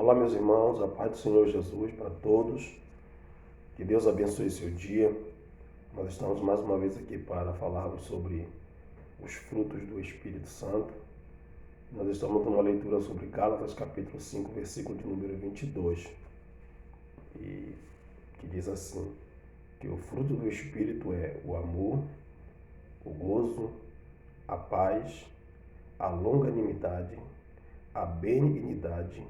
Olá, meus irmãos, a paz do Senhor Jesus para todos. Que Deus abençoe seu dia. Nós estamos mais uma vez aqui para falarmos sobre os frutos do Espírito Santo. Nós estamos numa leitura sobre Gálatas, capítulo 5, versículo de número 22. E que diz assim, que o fruto do Espírito é o amor, o gozo, a paz, a longanimidade, a benignidade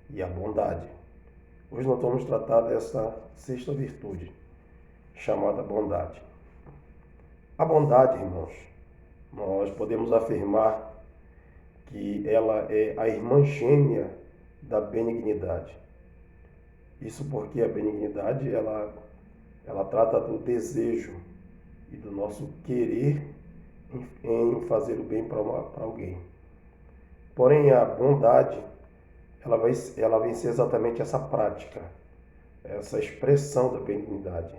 e a bondade. Hoje nós vamos tratar dessa sexta virtude, chamada bondade. A bondade, irmãos, nós podemos afirmar que ela é a irmã gêmea da benignidade. Isso porque a benignidade, ela trata do desejo e do nosso querer em fazer o bem para alguém. Porém, a bondade, ela vem ser exatamente essa prática, essa expressão da benignidade.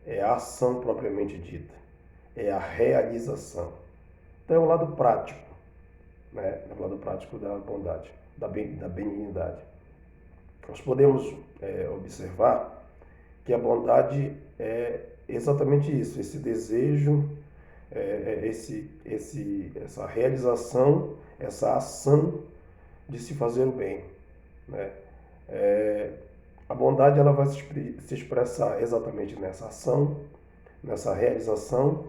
É a ação propriamente dita, é a realização. Então é o lado prático, né? É o lado prático da bondade, da benignidade. Nós podemos observar que a bondade é exatamente isso, esse desejo, essa realização, essa ação de se fazer o bem, né? A bondade ela vai se expressar exatamente nessa ação, nessa realização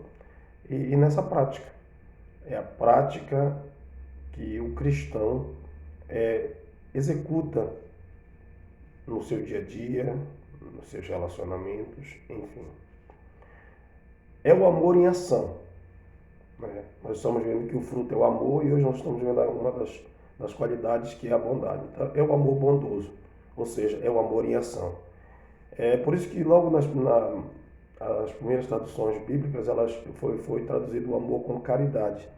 e nessa prática. É a prática que o cristão executa no seu dia a dia, nos seus relacionamentos, enfim. É o amor em ação, né? Nós estamos vendo que o fruto é o amor e hoje nós estamos vendo uma das qualidades que é a bondade. Então, é o amor bondoso, ou seja, é o amor em ação. É por isso que logo nas primeiras traduções bíblicas foi traduzido o amor com caridade.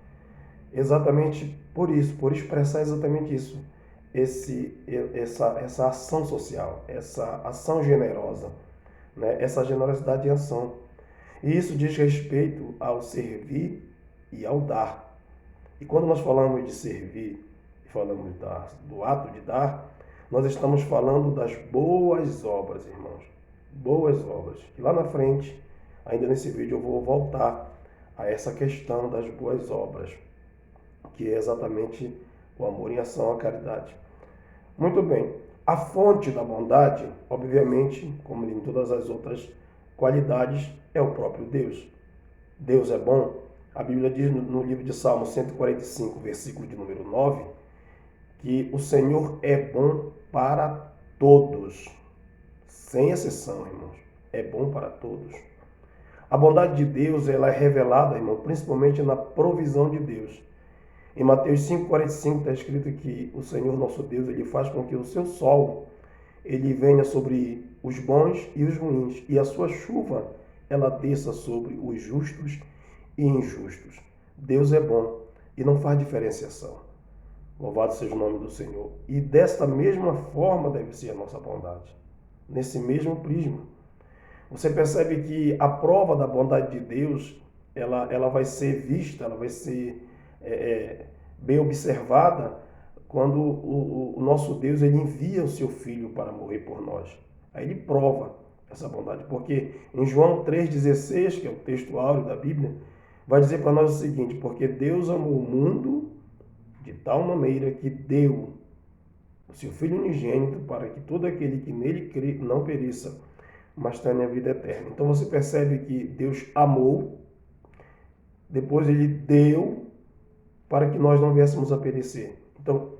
Exatamente por isso, por expressar exatamente isso, essa ação social, essa ação generosa, né? Essa generosidade em ação. E isso diz respeito ao servir e ao dar. E quando nós falamos de servir, falamos do ato de dar, nós estamos falando das boas obras, irmãos. Boas obras. E lá na frente, ainda nesse vídeo, eu vou voltar a essa questão das boas obras, que é exatamente o amor em ação, a caridade. Muito bem. A fonte da bondade, obviamente, como em todas as outras qualidades, é o próprio Deus. Deus é bom. A Bíblia diz no livro de Salmo 145, versículo de número 9, que o Senhor é bom para todos, sem exceção, irmãos. É bom para todos. A bondade de Deus, ela é revelada, irmão, principalmente na provisão de Deus. Em Mateus 5,45 está escrito que o Senhor nosso Deus, ele faz com que o seu sol, ele venha sobre os bons e os ruins, e a sua chuva, ela desça sobre os justos e injustos. Deus é bom e não faz diferenciação. Louvado seja o nome do Senhor. E desta mesma forma deve ser a nossa bondade. Nesse mesmo prisma. Você percebe que a prova da bondade de Deus, ela vai ser vista, ela vai ser bem observada quando o nosso Deus ele envia o seu Filho para morrer por nós. Aí ele prova essa bondade. Porque em João 3,16, que é o texto áureo da Bíblia, vai dizer para nós o seguinte: porque Deus amou o mundo de tal maneira que deu o seu Filho unigênito para que todo aquele que nele crê não pereça, mas tenha a vida eterna. Então você percebe que Deus amou, depois ele deu para que nós não viéssemos a perecer. Então,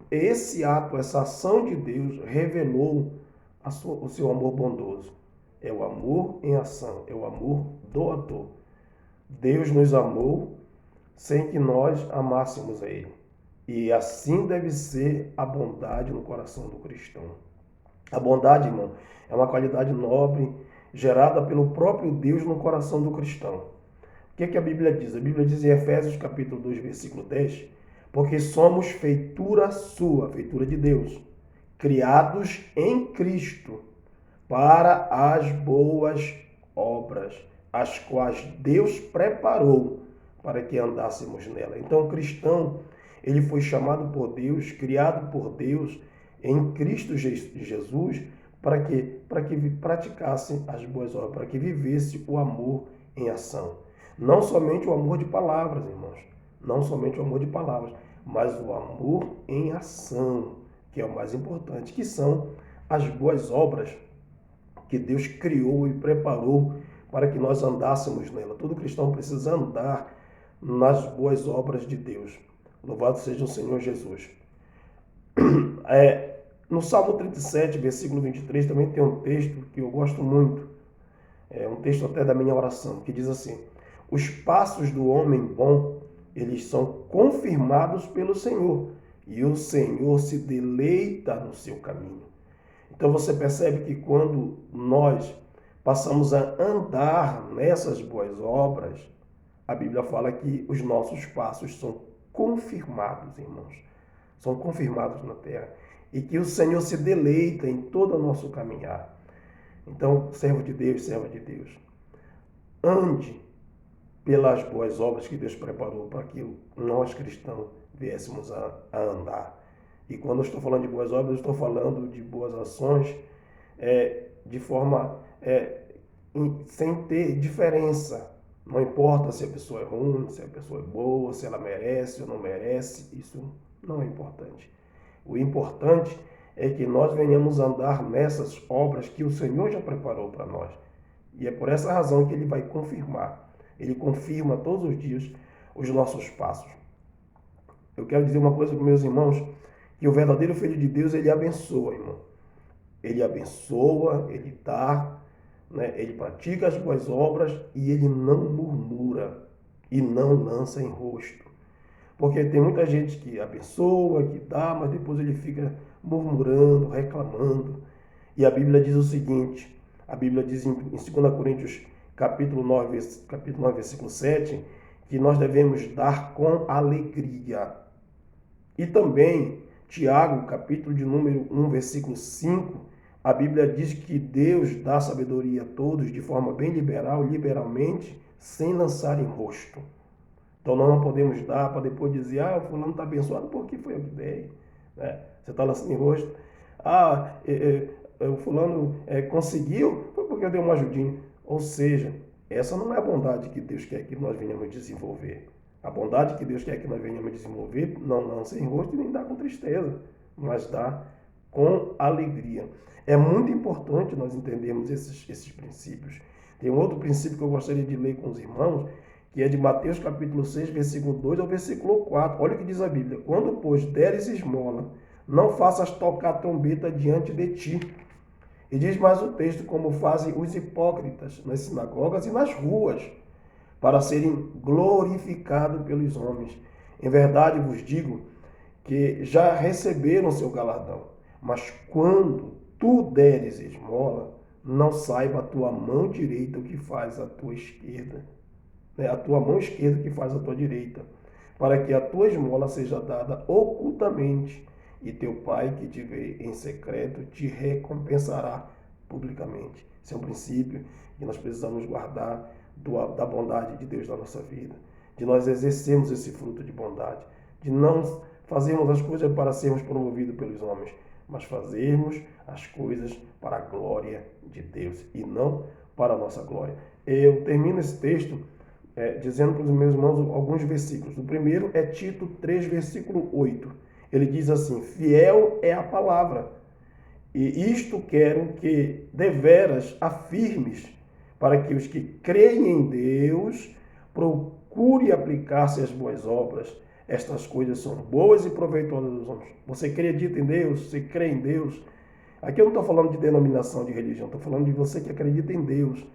esse ato, essa ação de Deus revelou o seu amor bondoso. É o amor em ação, é o amor doador. Deus nos amou sem que nós amássemos a Ele. E assim deve ser a bondade no coração do cristão. A bondade, irmão, é uma qualidade nobre, gerada pelo próprio Deus no coração do cristão. O que é que a Bíblia diz? A Bíblia diz em Efésios capítulo 2, versículo 10, porque somos feitura sua, feitura de Deus, criados em Cristo, para as boas obras, as quais Deus preparou para que andássemos nela. Então o cristão, ele foi chamado por Deus, criado por Deus, em Cristo Jesus, para quê? Para que praticasse as boas obras, para que vivesse o amor em ação. Não somente o amor de palavras, irmãos, não somente o amor de palavras, mas o amor em ação, que é o mais importante, que são as boas obras que Deus criou e preparou para que nós andássemos nela. Todo cristão precisa andar nas boas obras de Deus. Louvado seja o Senhor Jesus. No Salmo 37, versículo 23, também tem um texto que eu gosto muito. É um texto até da minha oração, que diz assim: os passos do homem bom, eles são confirmados pelo Senhor, e o Senhor se deleita no seu caminho. Então você percebe que quando nós passamos a andar nessas boas obras, a Bíblia fala que os nossos passos são confirmados, irmãos. São confirmados na terra. E que o Senhor se deleita em todo o nosso caminhar. Então, servo de Deus, serva de Deus, ande pelas boas obras que Deus preparou para que nós cristãos viéssemos a andar. E quando eu estou falando de boas obras, eu estou falando de boas ações de forma sem ter diferença. Não importa se a pessoa é ruim, se a pessoa é boa, se ela merece ou não merece, isso não é importante. O importante é que nós venhamos andar nessas obras que o Senhor já preparou para nós. E é por essa razão que Ele vai confirmar. Ele confirma todos os dias os nossos passos. Eu quero dizer uma coisa para meus irmãos, que o verdadeiro Filho de Deus, ele abençoa, irmão. Ele abençoa, ele dá, né? Ele pratica as boas obras e ele não murmura e não lança em rosto. Porque tem muita gente que abençoa, que dá, mas depois ele fica murmurando, reclamando. E a Bíblia diz o seguinte, a Bíblia diz em 2 Coríntios capítulo 9, versículo 7, que nós devemos dar com alegria. E também, Tiago, capítulo de número 1, versículo 5, a Bíblia diz que Deus dá sabedoria a todos de forma bem liberal, liberalmente, sem lançar em rosto. Então nós não podemos dar para depois dizer, o fulano está abençoado porque foi eu que dei. Né? Você está lançando em rosto. O fulano conseguiu, foi porque eu dei uma ajudinha. Ou seja, essa não é a bondade que Deus quer que nós venhamos desenvolver. A bondade que Deus quer que nós venhamos desenvolver não lança em rosto e nem dá com tristeza, mas dá com alegria. É muito importante nós entendermos esses princípios. Tem um outro princípio que eu gostaria de ler com os irmãos, que é de Mateus capítulo 6, versículo 2 ao versículo 4. Olha o que diz a Bíblia. Quando, pois, deres esmola, não faças tocar trombeta diante de ti. E diz mais o texto, como fazem os hipócritas nas sinagogas e nas ruas, para serem glorificados pelos homens. Em verdade vos digo que já receberam seu galardão. Mas quando tu deres esmola, não saiba a tua mão direita o que faz a tua esquerda. A tua mão esquerda que faz a tua direita, para que a tua esmola seja dada ocultamente, e teu Pai que te vê em secreto te recompensará publicamente. Esse é um princípio que nós precisamos guardar da bondade de Deus na nossa vida, de nós exercermos esse fruto de bondade, de não fazermos as coisas para sermos promovidos pelos homens, mas fazermos as coisas para a glória de Deus e não para a nossa glória. Eu termino esse texto dizendo para os meus irmãos alguns versículos. O primeiro é Tito 3, versículo 8. Ele diz assim: fiel é a palavra, e isto quero que deveras afirmes, para que os que creem em Deus procurem aplicar-se às boas obras. Estas coisas são boas e proveitosas aos homens. Você acredita em Deus? Você crê em Deus? Aqui eu não estou falando de denominação de religião, estou falando de você que acredita em Deus.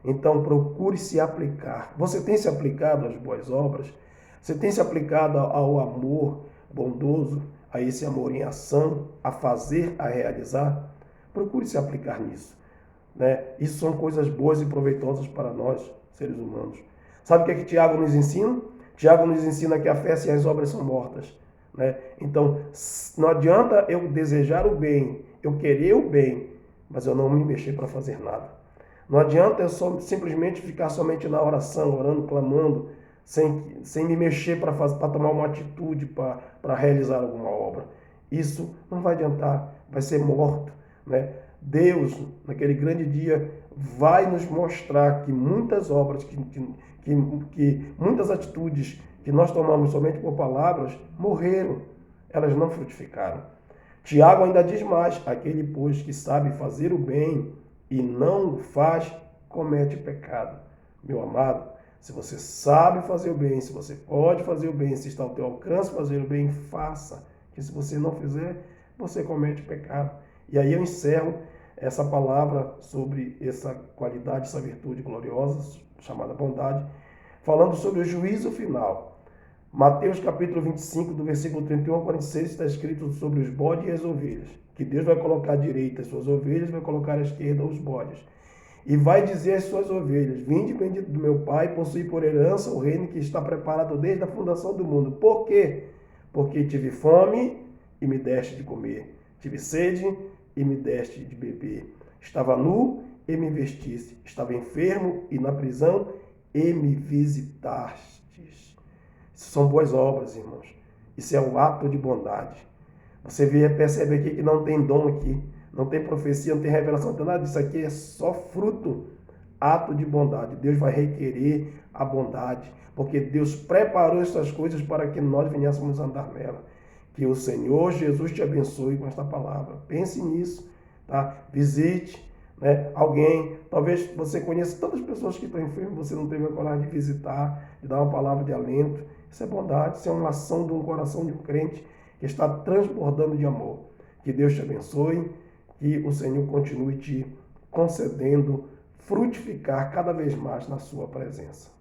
Então procure se aplicar. Você tem se aplicado às boas obras? Você tem se aplicado ao amor bondoso, a esse amor em ação, a fazer, a realizar? Procure se aplicar nisso. Né? Isso são coisas boas e proveitosas para nós, seres humanos. Sabe o que é que Tiago nos ensina? Tiago nos ensina que a fé sem as obras são mortas. Né? Então, não adianta eu desejar o bem, eu querer o bem, mas eu não me mexer para fazer nada. Não adianta eu simplesmente ficar somente na oração, orando, clamando, sem me mexer para tomar uma atitude, para realizar alguma obra. isso não vai adiantar, vai ser morto, né? Deus, naquele grande dia, vai nos mostrar que muitas obras, que muitas atitudes que nós tomamos somente por palavras, morreram, elas não frutificaram. Tiago ainda diz mais: aquele, pois, que sabe fazer o bem e não o faz, comete pecado. Meu amado, se você sabe fazer o bem, se você pode fazer o bem, se está ao teu alcance fazer o bem, faça. Que se você não fizer, você comete pecado. E aí eu encerro essa palavra sobre essa qualidade, essa virtude gloriosa, chamada bondade, falando sobre o juízo final. Mateus capítulo 25, do versículo 31 ao 46, está escrito sobre os bodes e as ovelhas, que Deus vai colocar à direita as suas ovelhas, vai colocar à esquerda os bodes. E vai dizer às suas ovelhas: vinde bendito do meu Pai, possui por herança o reino que está preparado desde a fundação do mundo. Por quê? Porque tive fome e me deste de comer, tive sede e me deste de beber, estava nu e me vestiste, estava enfermo e na prisão e me visitastes. Isso são boas obras, irmãos. Isso é um ato de bondade. Você percebe aqui que não tem dom aqui, não tem profecia, não tem revelação, não tem nada disso aqui, é só fruto, ato de bondade. Deus vai requerer a bondade, porque Deus preparou essas coisas para que nós venhamos andar nela. Que o Senhor Jesus te abençoe com esta palavra. Pense nisso, tá? Visite, né, alguém. Talvez você conheça tantas pessoas que estão enfermas, você não teve a coragem de visitar, de dar uma palavra de alento. Isso é bondade, isso é uma ação de um coração de um crente que está transbordando de amor. Que Deus te abençoe, que o Senhor continue te concedendo frutificar cada vez mais na sua presença.